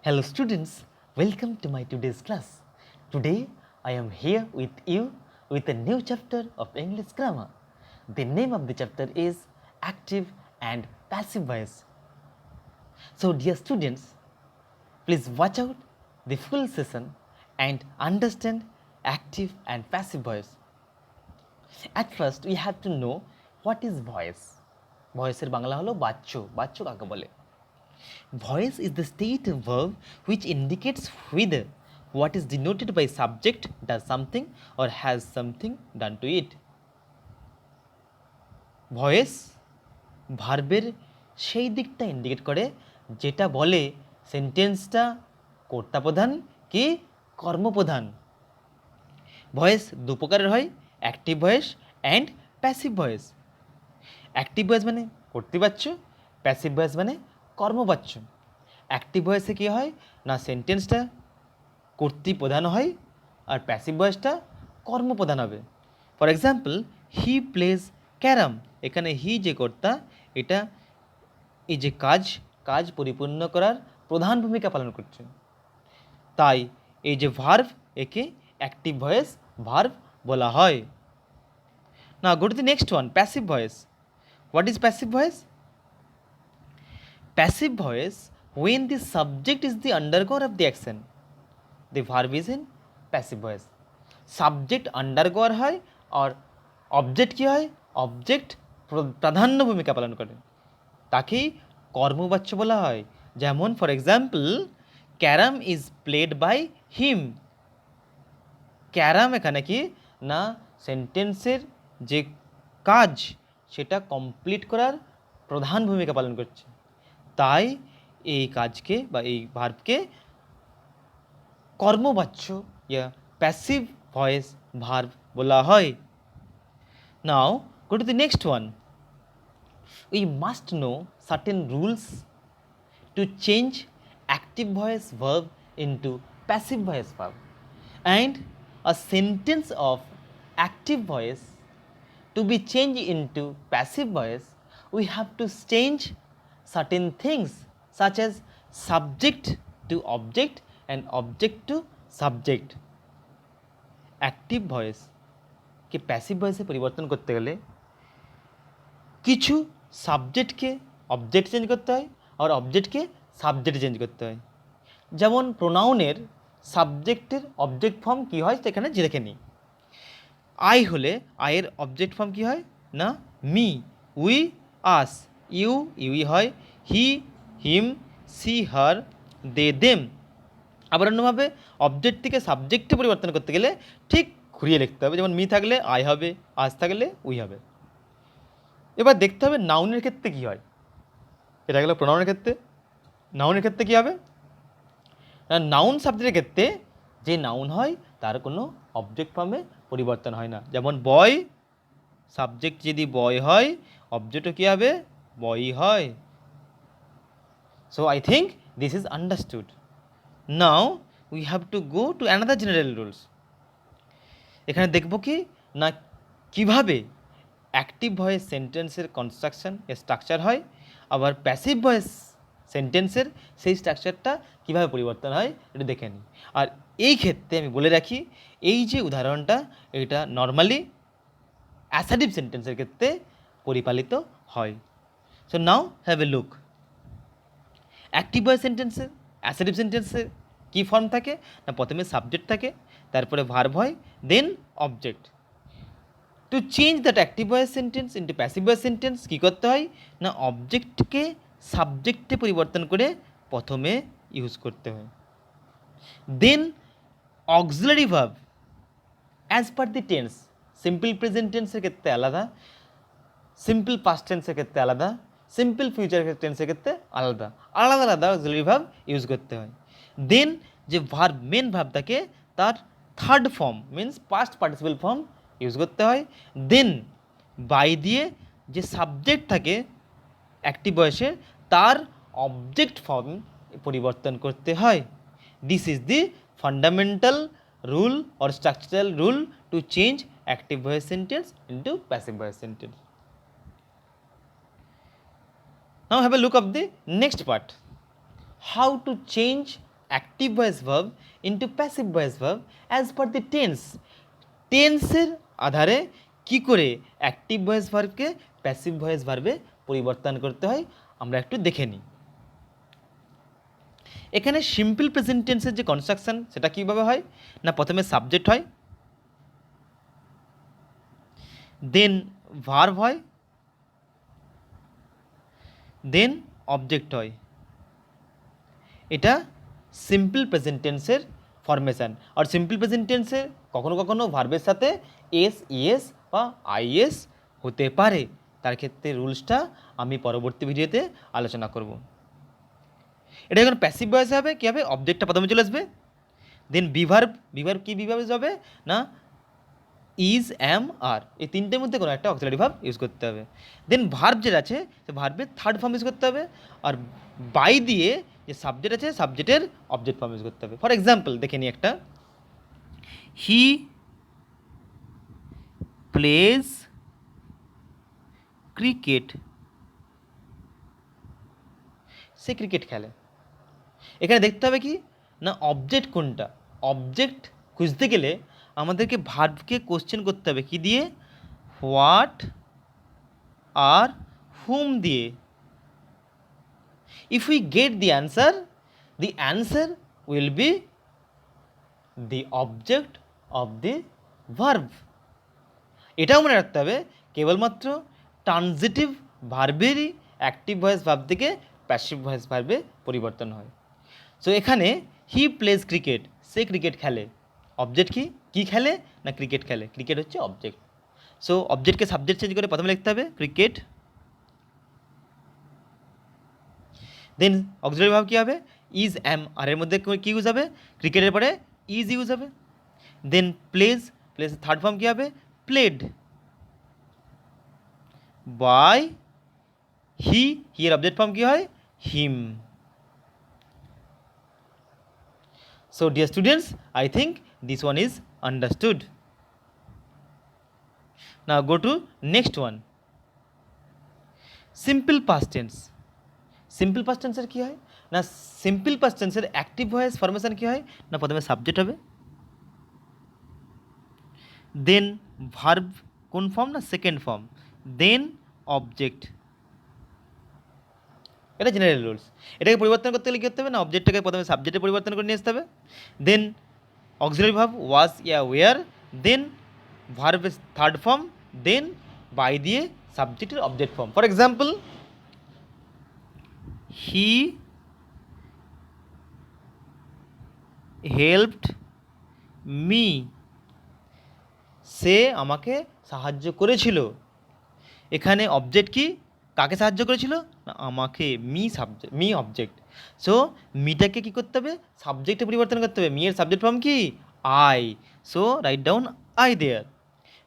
Hello students, welcome to my today's class. Today I am here with you with a new chapter of English grammar. The name of the chapter is active and passive voice. So dear students, please watch out the full session and understand active and passive voice. At first we have to know what is voice. ভয়েসের বাংলা হলো বাচ্য। বাচ্য কাকে বলে? Voice is the state verb which indicates whether what is denoted by subject does something or has something done to it. Voice ভার্বের সেই দিকটা indicate করে যেটা বলে সেন্টেন্সটা কর্তাপ্রধান কি কর্মপ্রধান। ভয়েস দু প্রকারের হয়, active voice and passive voice. Active voice মানে কর্তৃবাচ্য, প্যাসিভ ভয়েস মানে কর্মবাচ্য। অ্যাক্টিভ ভয়েসে কী হয় না সেন্টেন্সটা কর্তৃপ্রধান হয় আর প্যাসিভ ভয়েসটা কর্মপ্রধান হবে। For example he plays carrom, এখানে হি যে কর্তা, এটা এই যে কাজ পরিপূর্ণ করার প্রধান ভূমিকা পালন করছে। তাই এই যে ভার্ব একে অ্যাক্টিভ ভয়েস ভার্ব বলা হয়। না গো to the next one, passive voice. What is passive voice? Passive voice when the subject is the undergoer of the action, the verb is in passive voice. Subject undergoer হয় আর object কী হয়? Object প্রাধান্য ভূমিকা পালন করে, তাকেই কর্মবাচ্য বলা হয়। যেমন for example carrom is played by him. Carrom এখানে কি না সেন্টেন্সের যে কাজ সেটা কমপ্লিট করার প্রধান ভূমিকা পালন করছে, তাই এই কাজকে বা এই ভার্বকে কর্মবাচ্য ইয়া প্যাসিভ ভয়েস ভার্ব বলা হয়। Now go to the next one. We must know certain rules to change active voice verb into passive voice verb, and a sentence of active voice to be changed into passive voice, we have to change certain things such as subject to object and object to subject. Active ভয়েসকে passive ভয়েসে পরিবর্তন করতে গেলে কিছু সাবজেক্টকে object change করতে হয় আর অবজেক্টকে subject change করতে হয়। যেমন প্রোনাউনের সাবজেক্টের অবজেক্ট ফর্ম কী হয় সেখানে দেখে নিই। আই হলে আয়ের অবজেক্ট ফর্ম কী হয় না মি, উই আস, ইউই হয় হি হিম, সি হার, দে দেম। আবার অন্যভাবে অবজেক্ট থেকে সাবজেক্টে পরিবর্তন করতে গেলে ঠিক ঘুরিয়ে লিখতে হবে। যেমন মি থাকলে আই হবে, আস থাকলে উই হবে। এবার দেখতে হবে নাউনের ক্ষেত্রে কী হয়। এটা গেল প্রোনাউনের ক্ষেত্রে। নাউনের ক্ষেত্রে কী হবে? নাউন সাবজেক্টের ক্ষেত্রে যে নাউন হয় তার কোনো অবজেক্ট ফর্মে পরিবর্তন হয় না। যেমন বয়, সাবজেক্ট যদি বয় হয় অবজেক্টও কী হবে? বয়ই হয়। So I think this is understood. Now we have to go to another general rules. এখানে দেখব কি না কীভাবে অ্যাক্টিভ ভয়েস সেন্টেন্সের কনস্ট্রাকশন স্ট্রাকচার হয়, আবার প্যাসিভ ভয়েস সেন্টেন্সের সেই স্ট্রাকচারটা কীভাবে পরিবর্তন হয় এটা দেখে নিই। আর এই ক্ষেত্রে আমি বলে রাখি এই যে উদাহরণটা এটা নর্মালি অ্যাসার্টিভ সেন্টেন্সের ক্ষেত্রে পরিপালিত হয়। So now have a look. Active voice সেন্টেন্সের অ্যাসার্টিভ সেন্টেন্সের কী ফর্ম থাকে না প্রথমে সাবজেক্ট থাকে, তারপরে ভার্ব হয়, then object. To change that active voice sentence into passive voice sentence কী করতে হয় না অবজেক্টকে সাবজেক্টে পরিবর্তন করে প্রথমে ইউজ করতে হয়। Then auxiliary verb as per the tense, simple present টেন্সের ক্ষেত্রে আলাদা, সিম্পল পাস্ট টেন্সের ক্ষেত্রে আলাদা, সিম্পল ফিউচার টেন্সের ক্ষেত্রে আলাদা আলাদা আলাদা অক্সিলারি ভার্ব ইউজ করতে হয়। দেন যে ভার্ব মেন ভার্ব থাকে তার third form means past participle form use করতে হয়। দেন বাই দিয়ে যে সাবজেক্ট থাকে অ্যাক্টিভ ভয়েসে তার অবজেক্ট ফর্ম পরিবর্তন করতে হয়। This is the fundamental rule or structural rule two change active voice sentence into passive voice sentence. Now have a look of the next part. How to change active voice verb into passive voice verb as per the tense. টেন্সের আধারে কি করে active voice ভার্বকে passive voice ভার্বে পরিবর্তন করতে হয় আমরা একটু দেখে নিই। এখানে সিম্পল প্রেজেন্ট টেন্সের যে কনস্ট্রাকশন সেটা কীভাবে হয় না, প্রথমে সাবজেক্ট হয়, দেন ভার্ব হয়, দেন অবজেক্ট হয়। এটা সিম্পল প্রেজেন্ট টেন্সের ফরমেশান। আর সিম্পল প্রেজেন্ট টেন্সে কখনো কখনো ভার্বের সাথে এস, ইএস বা আইএস হতে পারে। তার ক্ষেত্রে রুলসটা আমি পরবর্তী ভিডিওতে আলোচনা করব। এটা যখন প্যাসিভ ভয়েস হবে কী হবে, অবজেক্টটা প্রথমে চলে আসবে, দেন বিভার্ব। বিভার্ব কী বিভাবে যাবে না, ইজ, অ্যাম, আর, এই তিনটের মধ্যে কোনো একটা অক্সিলারি ভার্ব ইউজ করতে হবে। দেন ভার্ব যেটা আছে সে ভার্বের থার্ড ফর্ম ইউজ করতে হবে। আর বাই দিয়ে যে সাবজেক্ট আছে সাবজেক্টের অবজেক্ট ফর্ম ইউজ করতে হবে। ফর এক্সাম্পল দেখে নিই একটা, হি প্লেজ ক্রিকেট, সে ক্রিকেট খেলে। এখানে দেখতে হবে কি না, অবজেক্ট কোনটা। অবজেক্ট খুঁজতে গেলে আমাদেরকে ভার্বকে কোশ্চেন করতে হবে কি দিয়ে, হোয়াট আর হুম দিয়ে। If we get the answer will be the object of the verb. এটাও মনে রাখতে হবে কেবলমাত্র ট্রানজিটিভ ভার্বেরই অ্যাক্টিভ ভয়েস ভার্ব থেকে প্যাসিভ ভয়েস ভার্বে পরিবর্তন হয়। সো এখানে হি প্লেজ ক্রিকেট, সে ক্রিকেট খেলে। অবজেক্ট কি খেলে না ক্রিকেট খেলে, ক্রিকেট হচ্ছে অবজেক্ট। সো অবজেক্টকে সাবজেক্ট চেঞ্জ করে প্রথমে লিখতে হবে ক্রিকেট, দেন অক্সিলারি ভার্ব কী হবে, ইজ, অ্যাম, আর এর মধ্যে কী ইউজ হবে, ক্রিকেটের পরে ইজ ইউজ হবে। দেন প্লেজ থার্ড ফর্ম কী হবে, প্লেড। বাই হি এর অবজেক্ট ফর্ম কী হয়, হিম। So dear students, I think this one is understood. Now go to next one, simple past tense. Simple past টেন্সের কী হয় না, সিম্পল পাস্ট টেন্সের active voice formation কী হয় না, প্রথমে সাবজেক্ট হবে, দেন ভার্ব কোন ফর্ম না, সেকেন্ড ফর্ম, দেন অবজেক্ট। এটা জেনারেল রুলস। এটাকে পরিবর্তন করতে গেলে কী করতে হবে না, অবজেক্টটাকে প্রথমে সাবজেক্টে পরিবর্তন করে নিয়ে আসতে হবে, দেন অক্সিলারি ভার্ব ওয়াজ, ইয়া, ওয়ার, দেন ভার্বের থার্ড ফর্ম, দেন বাই দিয়ে সাবজেক্টের object form. For example, he helped me, সে আমাকে সাহায্য করেছিল। এখানে অবজেক্ট কি, কাকে সাহায্য করেছিল না আমাকে, মি অবজেক্ট। সো মিটাকে কী করতে হবে, সাবজেক্টে পরিবর্তন করতে হবে। মি এর সাবজেক্ট ফর্ম কি, I. So write down I there.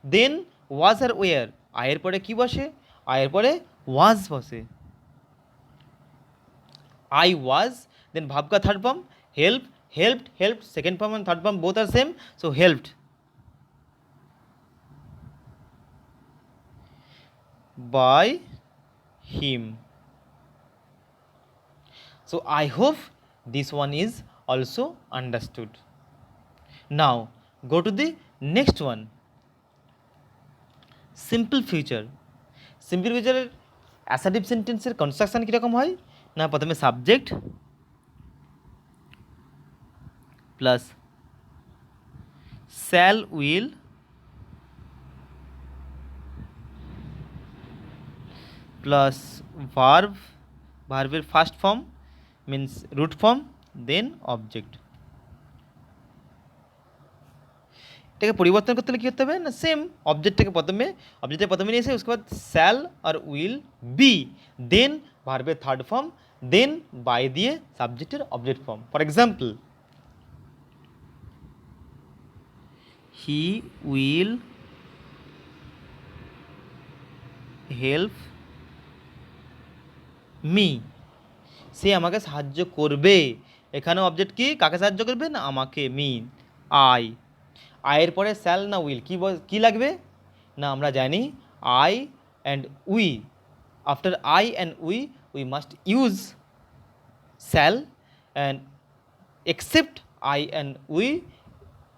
Then was আর ওয়ার, আয়ের পরে কি বসে, আয়ের পরে ওয়াজ বসে। I was, then verb का third form helped, second form and third form both are same, so helped. By him. So I hope this one is also understood. Now go to the next one, simple future. Simple future assertive sentence এর construction কীরকম হয় না, প্রথমে subject plus shall will plus ভার্বের first form means root form, then object. এটাকে পরিবর্তন করতে হলে কী করতে হবে না, সেম অবজেক্টটাকে প্রথমে নিয়ে এসে उसके बाद শ্যাল আর উইল বি, দেন ভার্বের থার্ড ফর্ম, দেন বাই দিয়ে সাবজেক্টের object form. For example, he will help me, সে আমাকে সাহায্য করবে। এখানে অবজেক্ট কি, কাকে সাহায্য করবে না আমাকে, মি, আই। আয়ের পরে শ্যাল না উইল কী লাগবে না, আমরা জানি I and we. After I and we must use shall and except I and we,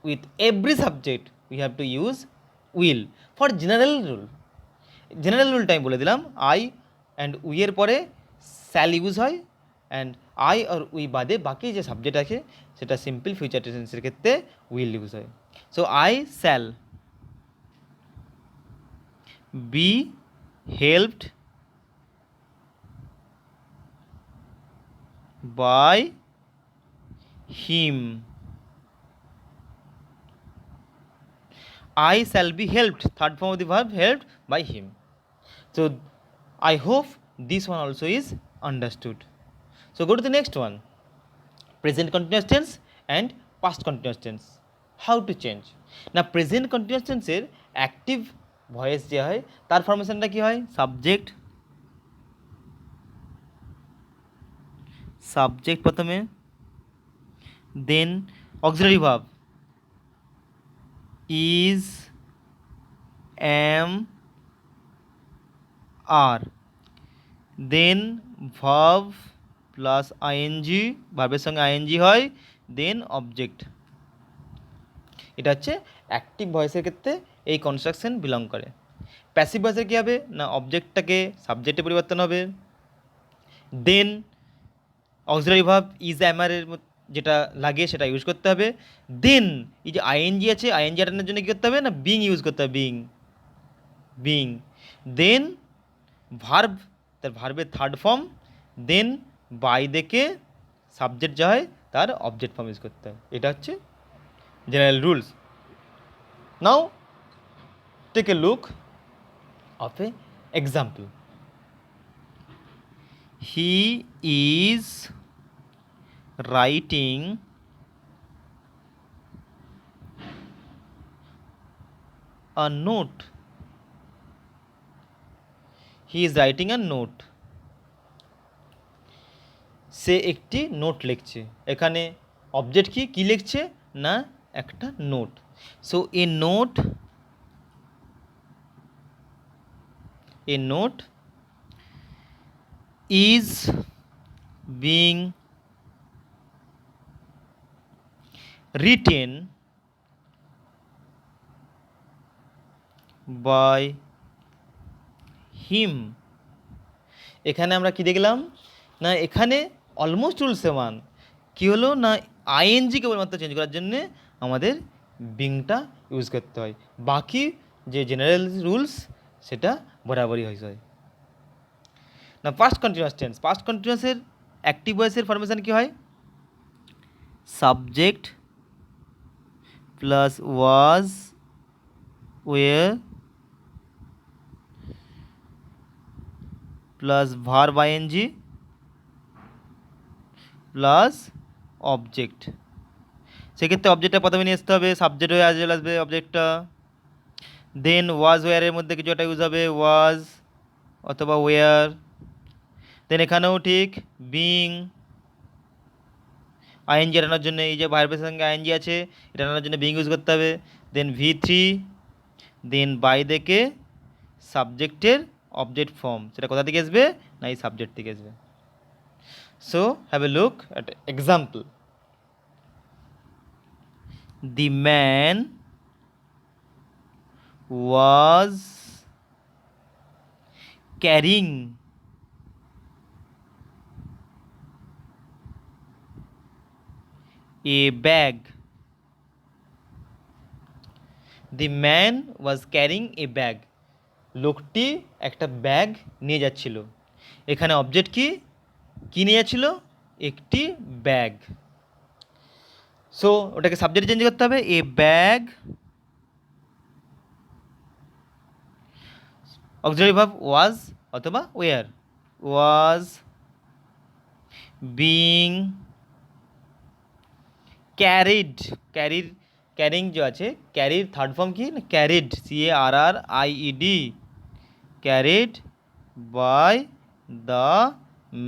with every subject we have to use will. For general rule, general রুলটা আমি বলে দিলাম, আই অ্যান্ড উইয়ের পরে স্যাল ইউজ হয়, and I আর we বাদে বাকি যে সাবজেক্ট আছে সেটা সিম্পল ফিউচার টেন্সের ক্ষেত্রে উইল ইউজ হয়। So I shall be helped by him. I shall be helped, third form of the verb, helped by him. So I hope this one also is understood. So go to the next one, present continuous tense and past continuous tense. How to change? Now present continuous tense এর active voice যে হয় তার ফরমেশনটা কি হয়? Subject প্রথমে, then auxiliary verb is, am, are, then verb plus ING, ভার্বের সঙ্গে ING হয়, দেন অবজেক্ট। এটা হচ্ছে অ্যাক্টিভ ভয়েসের ক্ষেত্রে এই কনস্ট্রাকশন বিলং করে। প্যাসিভ ভয়েসের কী হবে না, অবজেক্টটাকে সাবজেক্টে পরিবর্তন হবে, দেন অক্সিলারি ভার্ব ইজ অ্যামারের যেটা লাগে সেটা ইউজ করতে হবে, দেন এই যে আইএনজি আছে আইএনজি আটানোর জন্য কী করতে হবে না, বিং ইউজ করতে হবে, বিং, দেন ভার্ব, তার ভার্বের থার্ড ফর্ম, দেন বাই দেখে সাবজেক্ট যা হয় তার অবজেক্ট ফর্ম ইউজ করতে হয়। এটা হচ্ছে general rules. Now take a look of a example. He is writing a note. He is writing a note. সে একটি নোট লিখছে। এখানে অবজেক্ট কি লিখছে না, একটা note. So a note is being written by him. এখানে আমরা কি দেখলাম না, এখানে অলমোস্ট রুল সেমান। কী হলো না, আইএনজি কেবলমাত্র চেঞ্জ করার জন্যে আমাদের বিংটা ইউজ করতে হয়, বাকি যে জেনারেল রুলস সেটা বরাবরই হয়। না পাস্ট কন্টিনিউয়াস টেন্স, পাস্ট কন্টিনিউয়াসের অ্যাক্টিভ ভয়েসের ফরমেশন কী হয়, subject plus was, were plus verb ING plus object. সেক্ষেত্রে অবজেক্টটা প্রথমে নিয়ে আসতে হবে, সাবজেক্ট হয়ে আসবে অবজেক্টটা, দেন ওয়াজ ওয়ারের মধ্যে কিছু একটা ইউজ হবে, ওয়াজ অথবা ওয়ার, দেন এখানেও ঠিক বিং, আইএনজি আনানোর জন্য এই যে ভার্বের সঙ্গে আইএনজি আছে এটা আনানোর জন্য বিং ইউজ করতে হবে, দেন V3, দেন বাই দেখে সাবজেক্টের অবজেক্ট ফর্ম, সেটা কোথা থেকে আসবে না এই সাবজেক্ট থেকে আসবে। So have a look at example. The man was carrying a bag. The man was carrying a bag. লোকটি একটা ব্যাগ নিয়ে যাচ্ছিল। এখানে অবজেক্ট কি নিয়ে যাচ্ছিল, একটি ব্যাগ। সো ওটাকে সাবজেক্ট চেঞ্জ করতে হবে, a bag, auxiliary verb was অথবা were, was being carried, carrying যে আছে ক্যারির থার্ড ফর্ম কি না, carried, CARRIED, carried by the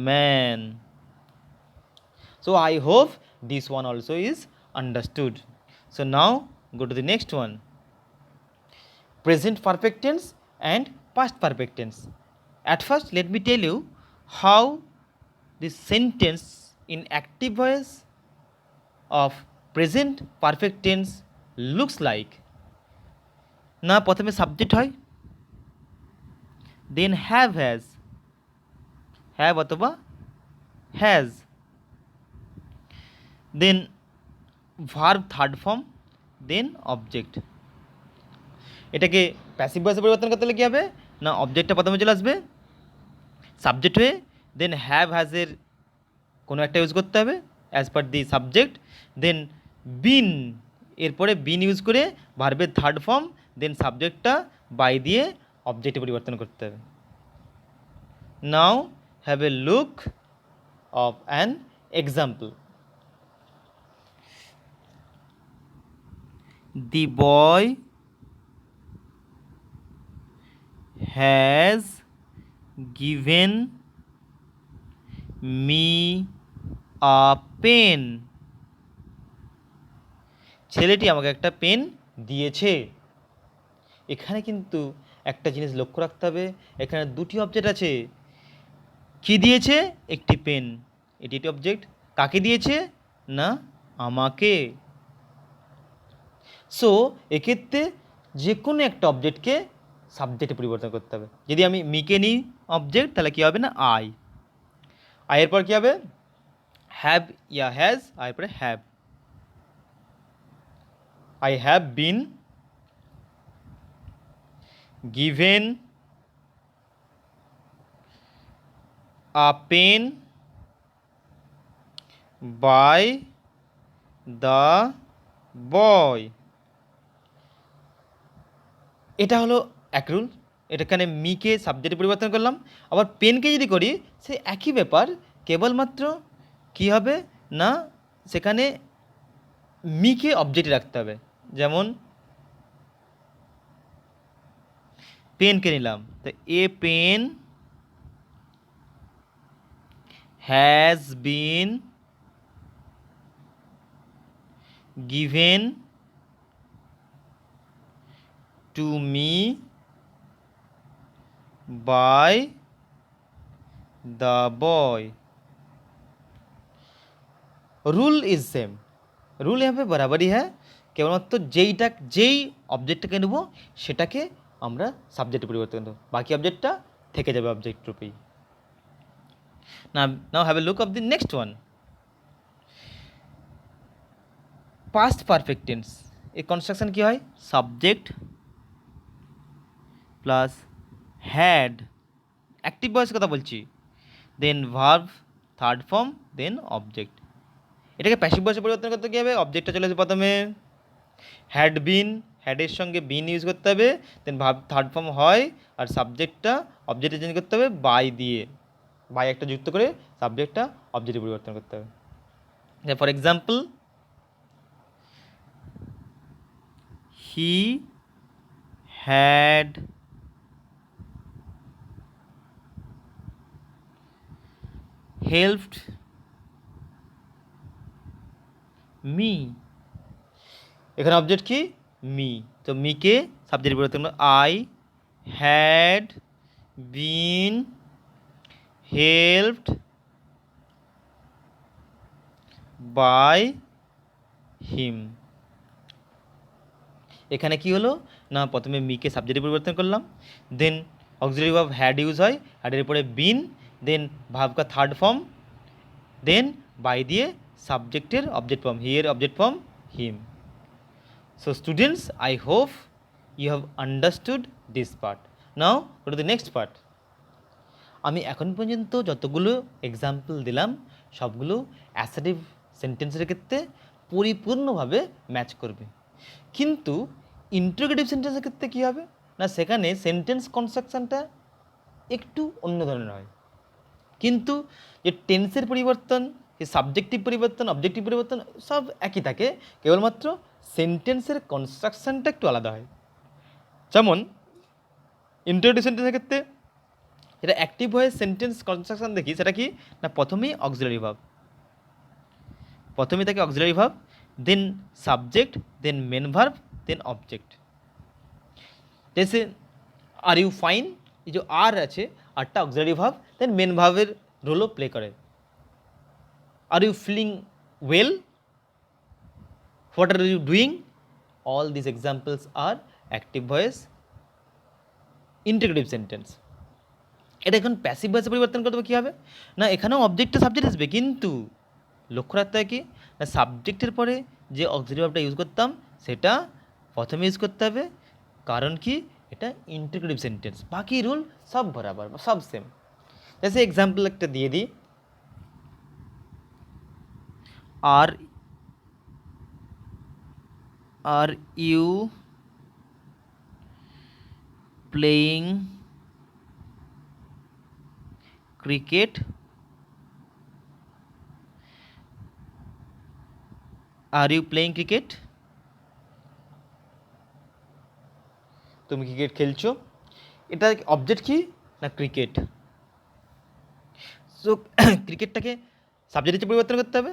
man. So I hope this one also is understood. So now go to the next one, present perfect tense and past perfect tense. At first let me tell you how this sentence in active voice of present perfect tense looks like? না প্রথমে subject হয়, then have অথবা has, then verb third form, then object. এটাকে passive ভয়েসে পরিবর্তন করতে হলে কী হবে, না অবজেক্টটা প্রথমে চলে আসবে, সাবজেক্ট হয়ে, দেন হ্যাজের কোনো একটা ইউজ করতে হবে অ্যাজ পার দি সাবজেক্ট, দেন বিন, এরপরে বিন ইউজ করে ভার্বের থার্ড ফর্ম, দেন সাবজেক্টটা বাই দিয়ে অবজেক্টে পরিবর্তন করতে হবে। Now have a look of an example. The boy has given me a pen. ছেলেটি আমাকে একটা পেন দিয়েছে। এখানে কিন্তু একটা জিনিস লক্ষ্য রাখতে হবে, এখানে দুটি অবজেক্ট আছে। কি দিয়েছে, একটি পেন, এটি একটি অবজেক্ট। কাকে দিয়েছে, না আমাকে। সো এক্ষেত্রে যে কোনো একটা অবজেক্টকে সাবজেক্টে পরিবর্তন করতে হবে। যদি আমি মিকে নিই অবজেক্ট, তাহলে কী হবে, না আয়ের পর কী হবে, হ্যাভ ইয়া হ্যাজ, আয়ের পরে have. I have been given a pen by the boy. এটা হলো এক রুল, এটাখানে মিকে সাবজেক্টে পরিবর্তন করলাম। আবার পেনকে যদি করি সে একই ব্যাপার, কেবলমাত্র কি হবে, না সেখানে মিকে অবজেক্টে রাখতে হবে। যেমন পেনকে নিলাম, তো a pen has been given to me by the boy. Rule is same, rule यहाँ पे बराबरই है, কেবলমাত্র যেই অবজেক্টটাকে নেব সেটাকে আমরা সাবজেক্টে পরিবর্তন করব, বাকি অবজেক্টটা থেকে যাবে অবজেক্ট রূপেই। Now have a look of the next one, past perfect tense. এই কনস্ট্রাকশন কি হয়, সাবজেক্ট প্লাস হ্যাড, অ্যাক্টিভ ভয়েসের কথা বলছি, then verb third form, then object. এটাকে প্যাসিভ ভয়েসে পরিবর্তন করতে কী হবে, অবজেক্টটা চলে আসবে প্রথমে, হ্যাড বিন, হ্যাডের সঙ্গে বিন ইউজ করতে হবে, দেন ভার্ব থার্ড ফর্ম হয়, আর সাবজেক্টটা অবজেক্টে চেঞ্জ করতে হবে বাই দিয়ে, বাই একটা যুক্ত করে সাবজেক্টটা অবজেক্টে পরিবর্তন করতে হবে। For example, he had helped me, এখানে অবজেক্ট কি, মি, তো মিকে সাবজেক্ট পরিবর্তন করো, I had been helped by him. এখানে কি হলো, না প্রথমে মিকে সাবজেক্টে পরিবর্তন করলাম, then auxiliary verb had use হয়, হ্যাডের পরে বিন, দেন ভার্ব কা থার্ড ফর্ম, দেন বাই দিয়ে সাবজেক্টের অবজেক্ট ফর্ম, হি এর object form him. So students, I hope you have understood this part. Now go to the next part. আমি এখন পর্যন্ত যতগুলো এক্সাম্পল দিলাম সবগুলো অ্যাসার্টিভ সেন্টেন্সের ক্ষেত্রে পরিপূর্ণভাবে ম্যাচ করবে, কিন্তু ইন্টারোগেটিভ সেন্টেন্সের ক্ষেত্রে কী হবে, না সেখানে সেন্টেন্স কনস্ট্রাকশানটা একটু অন্য ধরনের হয়, কিন্তু যে টেন্সের পরিবর্তন, যে সাবজেক্টিভ পরিবর্তন, অবজেক্টিভ পরিবর্তন সব একই থাকে, কেবলমাত্র সেন্টেন্সের কনস্ট্রাকশানটা একটু আলাদা হয়। যেমন ইন্টারোগেটিভ সেন্টেন্সের ক্ষেত্রে যেটা অ্যাক্টিভ হয়ে সেন্টেন্স কনস্ট্রাকশন দেখি, সেটা কি, না প্রথমেই অক্সিলারি ভার্ব, প্রথমেই থাকে অক্সিলারি ভার্ব, দেন সাবজেক্ট, দেন মেন ভার্ব, দেন অবজেক্ট। जैसे আর ইউ ফাইন, এই যে আর আছে, আরটা অক্সিলারি ভার্ব, দেন মেন ভার্বের রোলও প্লে করে। Are you feeling well, what are you doing? All these examples are active voice interrogative sentence. এটা এখন প্যাসিভ ভয়েসে পরিবর্তন করতে হবে কী হবে না, এখানেও অবজেক্টে সাবজেক্ট আসবে, কিন্তু লক্ষ্য রাখতে হয় কি না সাবজেক্টের পরে যে অক্সিলারি ভার্বটা ইউজ করতাম সেটা প্রথমে ইউজ করতে হবে, কারণ কি এটা ইন্টিগ্রেটিভ সেন্টেন্স, বাকি রুল সব বরাবর সব সেম। जैसे एग्जाम्पल একটা দিয়ে দিই, are you playing cricket, are you playing cricket, তুমি ক্রিকেট খেলছো, এটা অবজেক্ট কি না ক্রিকেট। সো ক্রিকেটটাকে সাবজেক্ট হিসেবে পরিবর্তন করতে হবে,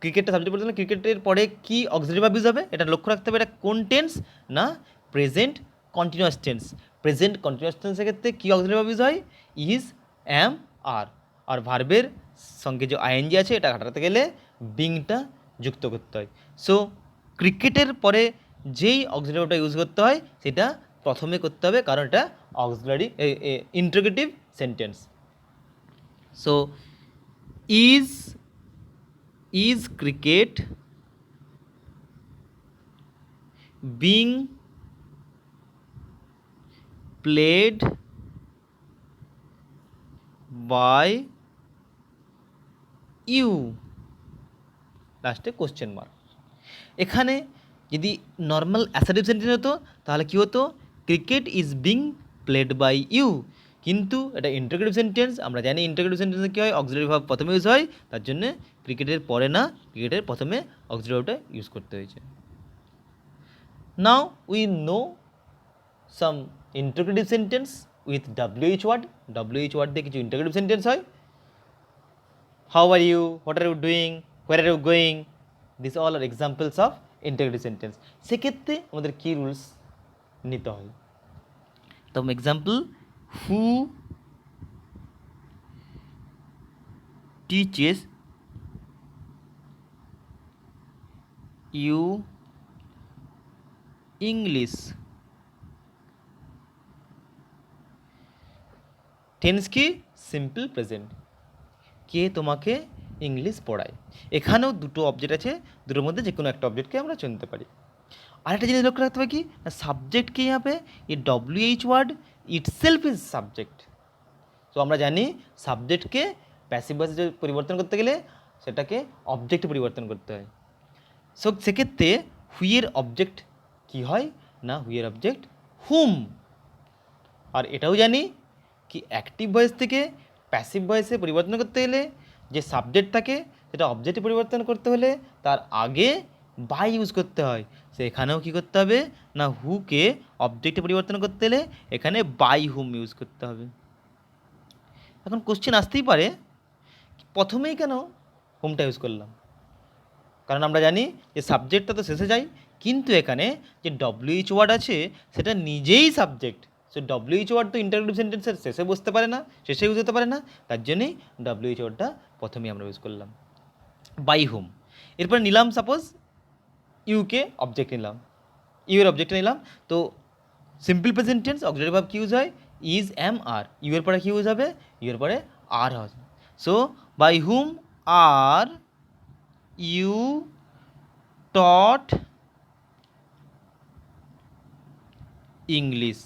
ক্রিকেটটা সাবজেক্ট পরিবর্তন, ক্রিকেটের পরে কি অক্সিলারি ভার্ব ইউজ হবে এটা লক্ষ্য রাখতে হবে, এটা কোন টেন্স না present continuous tense. Present continuous টেন্সের ক্ষেত্রে কী অক্সিলারি ভার্ব ইউজ হয় ইজ, অ্যাম, আর ভার্বের সঙ্গে যে আইএনজি আছে এটা কাটাতে গেলে বিংটা যুক্ত করতে হয়। সো ক্রিকেটের পরে যেই অক্সিলারি ভার্বটা ইউজ করতে হয় সেটা প্রথমে করতে হবে, কারণ এটা auxiliary interrogative sentence. So is cricket being played by you? লাস্টে কোশ্চেন মার্ক। এখানে যদি নর্মাল অ্যাসার্টিভ সেন্টেন্স হতো তাহলে কী হতো, cricket is being played by you, কিন্তু এটা ইন্টিগ্রেটিভ সেন্টেন্স, আমরা জানি ইন্টিগ্রেটিভ সেন্টেন্সে কী হয় অক্সিলারি ভার্ব প্রথমে ইউজ হয়, তার জন্য ক্রিকেটের পরে না ক্রিকেটের প্রথমে অক্সিলারি ভার্বটা ইউজ করতে হয়েছে। Now we know some interrogative sentence with WH word, WH word দিয়ে কিছু ইন্টিগ্রেটিভ সেন্টেন্স হয়, how are you, what are you doing, where are you going, this all are examples of interrogative sentence. সেক্ষেত্রে আমাদের কী rules নিতে হয়, তো example, who teaches you English? Tense কি সিম্পল প্রেজেন্ট, কে তোমাকে ইংলিশ পড়ায়। এখানেও দুটো অবজেক্ট আছে, দুটোর মধ্যে যে কোনো একটা অবজেক্টকে আমরা চিনতে পারি। আরেকটা জিনিস লক্ষ্য রাখতে হবে কি না সাবজেক্টকে यहाँ पे ये WH word itself is subject. তো আমরা জানি সাবজেক্টকে প্যাসিভ ভয়েসে পরিবর্তন করতে গেলে সেটাকে অবজেক্টে পরিবর্তন করতে হয়। সো সেক্ষেত্রে হুইয়ের অবজেক্ট কি হয় না হুইয়ের অবজেক্ট হুম। আর এটাও জানি কি অ্যাক্টিভ ভয়েস থেকে প্যাসিভ ভয়েসে পরিবর্তন করতে গেলে যে সাবজেক্ট থাকে সেটা অবজেক্টে পরিবর্তন করতে হলে তার আগে বাই ইউজ করতে হয়। সো এখানেও কী করতে হবে না হুকে অবজেক্টে পরিবর্তন করতে হলে এখানে বাই হুম ইউজ করতে হবে। এখন কোশ্চেন আসতেই পারে প্রথমেই কেন হুমটা ইউজ করলাম, কারণ আমরা জানি যে সাবজেক্টটা তো শেষে যায়, কিন্তু এখানে যে WH ওয়ার্ড আছে সেটা নিজেই সাবজেক্ট। সো WH ওয়ার্ড তো ইন্টারগ্রেটিভ সেন্টেন্সের শেষে বসতে পারে না, শেষে ইউজ হতে পারে না, তার জন্যই WH ওয়ার্ডটা প্রথমেই আমরা ইউজ করলাম বাই হুম। এরপর নিলাম সাপোজ ইউকে অবজেক্ট নিলাম, ইউ এর অবজেক্ট নিলাম, তো simple present tense auxiliary verb কি ইউজ হয় ইজ, অ্যাম, আর। ইউ এর পরে কি ইউজ হবে ইউ এর পরে আর হবে। So by whom are you taught English.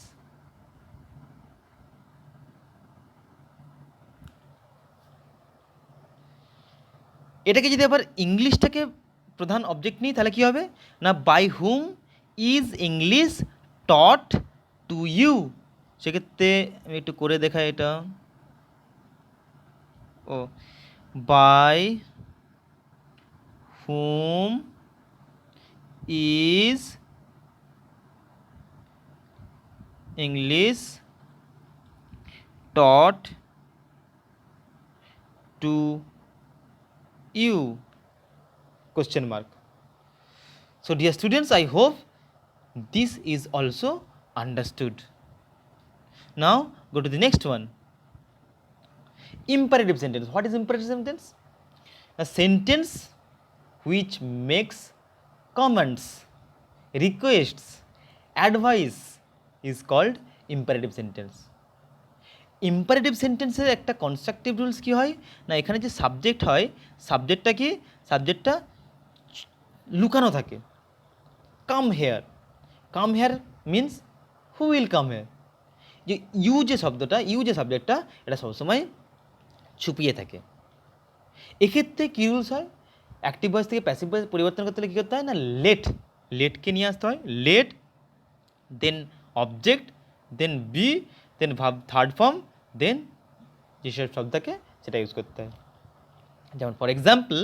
এটাকে যদি আবার ইংলিশটাকে প্রধান অবজেক্ট নিই তাহলে কী হবে না by whom is English taught to you. সেক্ষেত্রে আমি একটু করে দেখাই এটা, ও by whom is English taught to you question mark. So dear students, I hope this is also understood. Now go to the next one, imperative sentence. What is imperative sentence? A sentence which makes commands, requests, advice is called imperative sentence. Imperative সেন্টেন্সের একটা constructive rules কী হয় না, এখানে যে subject হয় সাবজেক্টটা কি, সাবজেক্টটা লুকানো থাকে। Come here means who will come here. যে ইউ যে শব্দটা, ইউ যে সাবজেক্টটা, এটা সবসময় ছুপিয়ে থাকে। এক্ষেত্রে কী রুলস হয়, অ্যাক্টিভ ভয়েস থেকে প্যাসিভ ভয়েস পরিবর্তন করতে হলে কী করতে হয় না, লেটকে নিয়ে আসতে হয়। লেট, দেন অবজেক্ট, দেন বি, দেন ভাব থার্ড ফর্ম, দেন যেসব শব্দ থাকে সেটা ইউজ করতে হয়। যেমন for example,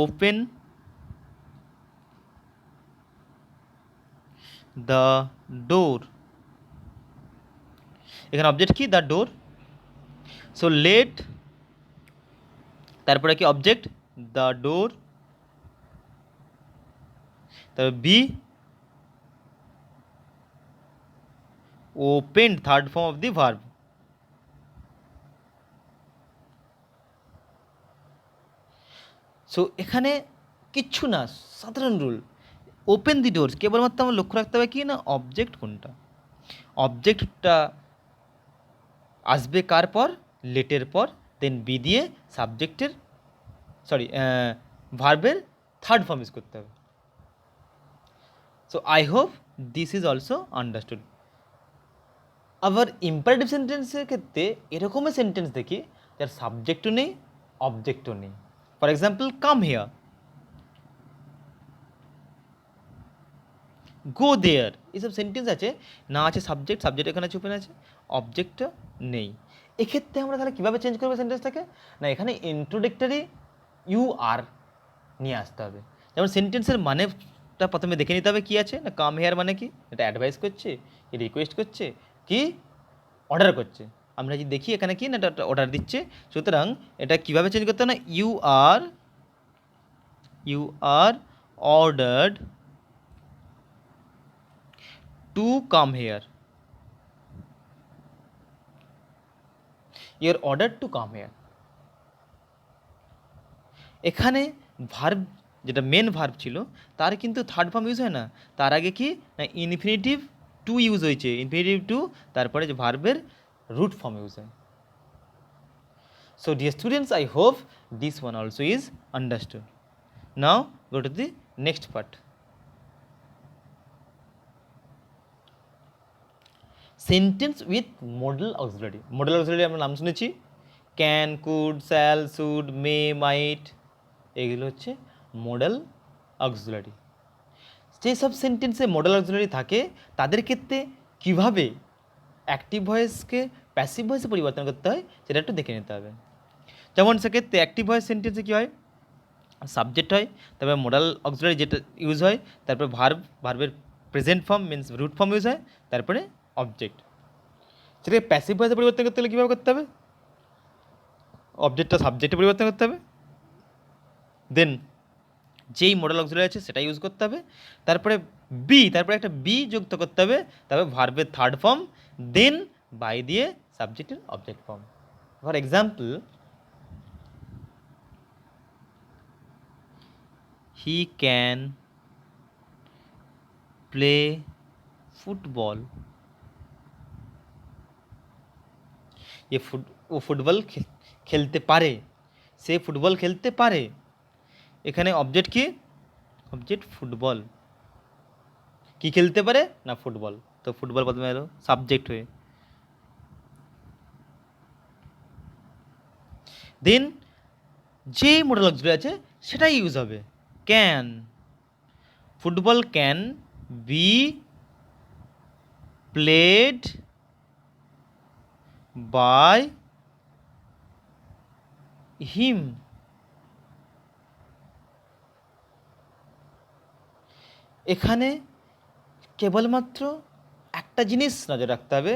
open the door, এখানে অবজেক্ট কি, দ্য ডোর। সো লেট, তারপরে কি অবজেক্ট দ্য ডোর, তারপর be, open third form of the verb. So এখানে কিচ্ছু না, সাধারণ রুল। ওপেন দি ডোর, কেবলমাত্র আমার লক্ষ্য রাখতে হবে কি না, অবজেক্ট কোনটা। অবজেক্টটা আসবে কার পর, লেটের পর, দেন বি দিয়ে সাবজেক্টের ভার্বের থার্ড ফর্ম ইউজ করতে হবে। So I hope this is also understood. আবার ইম্পারেটিভ সেন্টেন্সের ক্ষেত্রে এরকমের সেন্টেন্স দেখি যার সাবজেক্টও নেই, অবজেক্টও নেই। ফর এক্সাম্পল, কাম হিয়ার, গো দেয়ার, এইসব সেন্টেন্স আছে, না আছে সাবজেক্ট, সাবজেক্ট এখানে চুপে আছে, অবজেক্টটা নেই। এক্ষেত্রে আমরা তাহলে কীভাবে চেঞ্জ করবো সেন্টেন্সটাকে না, এখানে ইন্ট্রোডাক্টরি ইউ আর নিয়ে আসতে হবে। যেমন সেন্টেন্সের মানেটা প্রথমে দেখে নিতে হবে কী আছে না, কাম হেয়ার মানে কি, এটা অ্যাডভাইস করছে, কি রিকোয়েস্ট করছে, কি অর্ডার করছে। আমরা যদি দেখি এখানে কি না, এটা অর্ডার দিচ্ছে। সুতরাং এটা কীভাবে চেঞ্জ করতে হবে না, you are ordered to come here, your order to come here. এখানে ভার্ব যেটা মেন ভার্ব ছিল তার কিন্তু থার্ড ফর্ম ইউজ হয় না, তার আগে কি না ইনফিনিটিভ টু ইউজ হয়েছে, ইনফিনিটিভ টু, তারপরে যে ভার্বের রুট ফর্ম ইউজ হয়। So dear students, I hope this one also is understood. Now go to the next part. Sentence with modal auxiliary. Modal auxiliary আমরা নাম শুনেছি, ক্যান, কুড, শ্যাল, শুড, মে, মাইট, এগুলো হচ্ছে modal auxiliary. যেসব সেন্টেন্সে modal auxiliary থাকে তাদের ক্ষেত্রে কীভাবে অ্যাক্টিভ ভয়েসকে প্যাসিভ ভয়েসে পরিবর্তন করতে হয় সেটা একটু দেখে নিতে হবে। যেমন সেক্ষেত্রে অ্যাক্টিভ ভয়েস সেন্টেন্সে কী হয়, সাবজেক্ট হয়, তারপরে মডেল অক্সিলারি যেটা ইউজ হয়, তারপরে ভার্বের present form means root form use হয়, তারপরে অবজেক্ট। সেটাকে প্যাসিভ ভয়েসে পরিবর্তন করতে হলে কীভাবে করতে হবে, অবজেক্টটা সাবজেক্টে পরিবর্তন করতে হবে, দেন যেই মডেল অক্সিলারি আছে সেটা ইউজ করতে হবে, তারপরে তারপরে একটা বি যুক্ত করতে হবে, তারপরে ভার্বের থার্ড ফর্ম, দেন বাই দিয়ে সাবজেক্টের object form. For example, he can play football, ও ফুটবল খেলতে পারে, সে ফুটবল খেলতে পারে। এখানে অবজেক্ট কি, অবজেক্ট ফুটবল, কি খেলতে পারে না ফুটবল, তো ফুটবল প্রথমে এলো সাবজেক্ট হয়ে। দেন যে মডেল অক্সিলারি আছে সেটাই ইউজ হবে, can, football can be played by him. এখানে কেবলমাত্র একটা জিনিস নজর রাখতে হবে,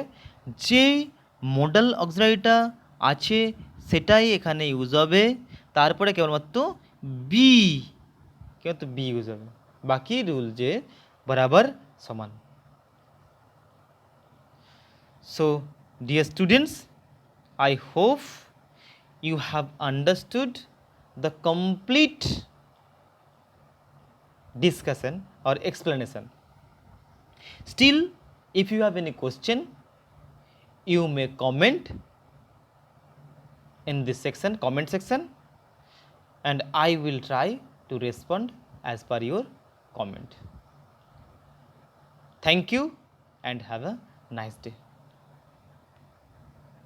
যেই মডেল অক্সিলারিটা আছে সেটাই এখানে ইউজ হবে, তারপরে কেবলমাত্র বি ইউজ হবে, বাকি রুল যে বরাবর সমান। So dear students, I hope you have understood the complete discussion or explanation. Still, if you have any question, you may comment in this section, comment section, and I will try to respond as per your comment. Thank you and have a nice day.